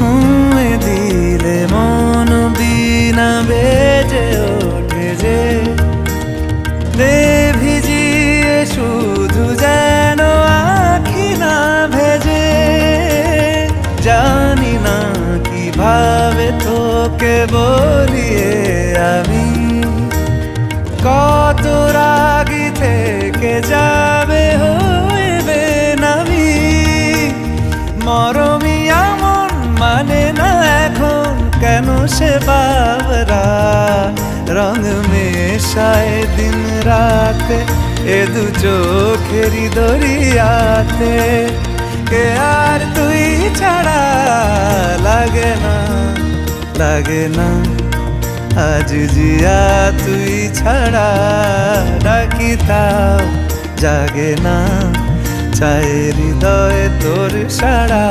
ছুঁয়ে দিলে মন বিনা বেজে ওঠে যে দে ভিজিয়ে শুধু যেন আখি না ভেজে। জানি না কিভাবে তোকে বলিয়ে আমি কত রাগি থেকে যাবে হইবে নামি। মরমি এমন মানে না এখন কেন সে বাবরা রং মেশায় দিন রাতে এ দু চোখেরি দরিয়াতে। কে আর তুই ছাড়া লাগে না লাগে না আজ জিয়া তুই ছাড়া ডাকি তাও জাগে না চায় হৃদয় তোর সাড়া।